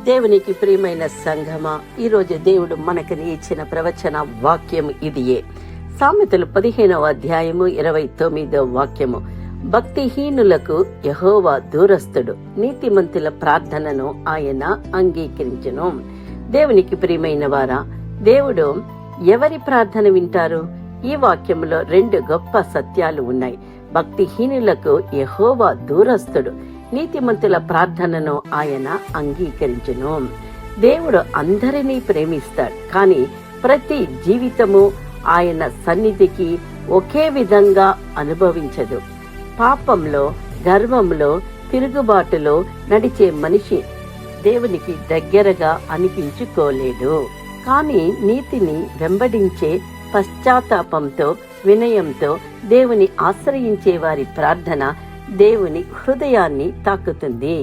దేవునికి ప్రియమైన సంఘమా, ఈరోజు దేవుడు మనకి ఇచ్చిన ప్రవచన వాక్యం ఇదియే. సామెతలు 15వ అధ్యాయము 29వ వాక్యము. భక్తిహీనులకు యెహోవా దూరస్తుడు, నీతిమంతుల ప్రార్థనను ఆయన అంగీకరించును. దేవునికి ప్రియమైన వారా, దేవుడు ఎవరి ప్రార్థన వింటారు? ఈ వాక్యంలో 2 గొప్ప సత్యాలు ఉన్నాయి. భక్తిహీనులకు యెహోవా దూరస్తుడు, నీతిమంతుల ప్రార్థనను ఆయన అంగీకరించును. దేవుడు అందరినీ ప్రేమిస్తాడు, కానీ ప్రతి జీవితము ఆయన సన్నిధికి ఒకే విధంగా అనుభవించదు. పాపంలో, గర్వంలో, తిరుగుబాటులో నడిచే మనిషి దేవునికి దగ్గరగా అనిపించుకోలేడు. కానీ నీతిని వెంబడించే పశ్చాత్తాపంతో, వినయంతో దేవుని ఆశ్రయించే వారి ప్రార్థన దేవుని హృదయాన్ని తాకుతుంది.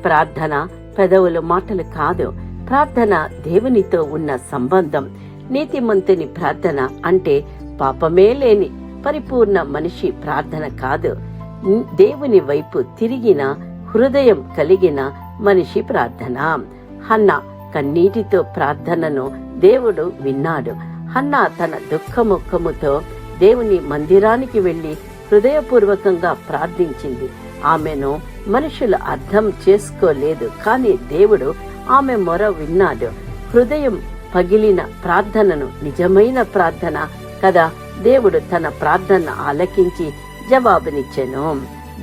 ప్రార్థన పెదవుల మాటలు కాదు, ప్రార్థన దేవునితో ఉన్న సంబంధం. నీతిమంతుని ప్రార్థన అంటే పాపమే లేని పరిపూర్ణ మనిషి ప్రార్థన కాదు, దేవుని వైపు తిరిగిన హృదయం కలిగిన మనిషి ప్రార్థన. హన్నా కన్నీటితో ప్రార్థనను దేవుడు విన్నాడు. హన్నా తన దుఃఖముఖముతో దేవుని మందిరానికి వెళ్లి హృదయపూర్వకంగా ప్రార్థించింది. ఆమెను మనుషులు అర్థం చేసుకోలేదు, కానీ దేవుడు ఆమె మొర విన్నాడు. హృదయం పగిలిన ప్రార్థనను నిజమైన ప్రార్థన కదా. దేవుడు తన ప్రార్థన ఆలకించి జవాబునిచ్చెను.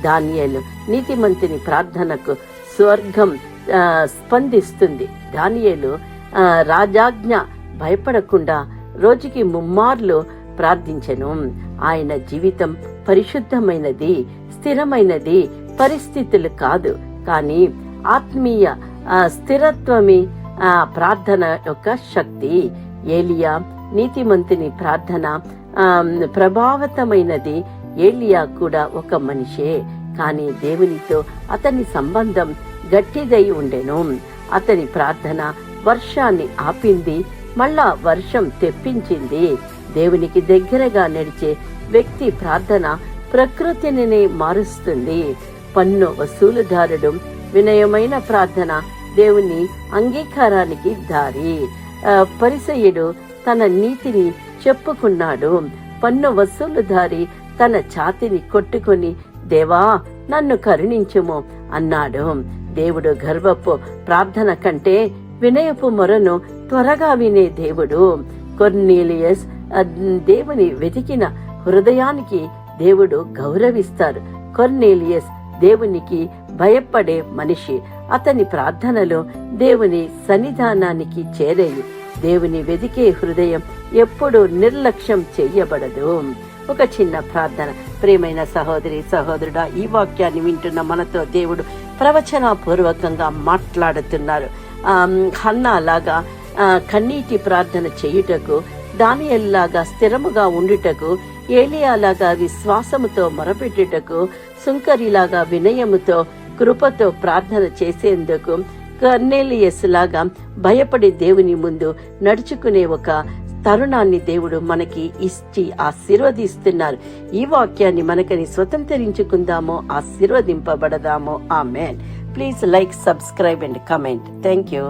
దానియేలు నీతిమంతుని ప్రార్థనకు స్వర్గం స్పందిస్తుంది. దానియేలు రాజాజ్ఞ భయపడకుండా రోజుకి 3 మార్లు ప్రార్థించెను. ఆయన జీవితం పరిశుద్ధమైనది, స్థిరమైనది, పరిస్థితులు కాదు, కానీ ఆత్మీయ స్థిరత్వమే ప్రార్థన యొక్క శక్తి. ఏలియా నీతిమంతుని ప్రార్థన ప్రభావితమైనది. ఏలియా కూడా ఒక మనిషే, కానీ దేవునితో అతని సంబంధం గట్టిదై ఉండెను. అతని ప్రార్థన వర్షాన్ని ఆపింది, మళ్ళా వర్షం తెప్పించింది. దేవునికి దగ్గరగా నడిచే వ్యక్తి ప్రార్థన ప్రకృతిని మారుస్తుంది. పన్ను వసూలుదారుడు వినయమైన ప్రార్థన దేవుని అంగీకారానికి దారి. పరిసయ్యుడు తన నీతిని చెప్పుకున్నాడు. పన్ను వసూలుదారి తన ఛాతిని కొట్టుకుని దేవా నన్ను కరుణించుము అన్నాడు. దేవుడు గర్వపు ప్రార్థన కంటే వినయపు మొరను త్వరగా వినే దేవుడు. కొర్నేలియస్ దేవుని వెతికిన హృదయానికి దేవుడు గౌరవిస్తారు. కొర్నేలియస్ దేవునికి భయపడే మనిషి. అతని ప్రార్థనలో దేవుని సన్నిధానానికి చేరేయి. దేవుని వెతికే హృదయం ఎప్పుడు నిర్లక్ష్యం చెయ్యబడదు. ఒక చిన్న ప్రార్థన. ప్రియమైన సహోదరి సహోదరుడా, ఈ వాక్యాన్ని వింటున్న మనతో దేవుడు ప్రవచనపూర్వకంగా మాట్లాడుతున్నారు. హన్నా లాగా కన్నీటి ప్రార్థన చేయుటకు, దానియేలులాగా స్థిరముగా ఉండుటకు, ఏలియాలాగా విశ్వాసముతో మొరపెట్టుటకు, సుంకరిలాగా వినయముతో కృపతో ప్రార్థన చేసేందుకు, కొర్నేలియస్ లాగా భయపడి దేవుని ముందు నడుచుకునే ఒక తరుణాన్ని దేవుడు మనకి ఇచ్చి ఆశీర్వదిస్తున్నారు. ఈ వాక్యాన్ని మనకని స్వతంత్రించుకుందామో, ఆశీర్వదింపబడదామో. ఆమేన్. Please like, subscribe and comment. Thank you.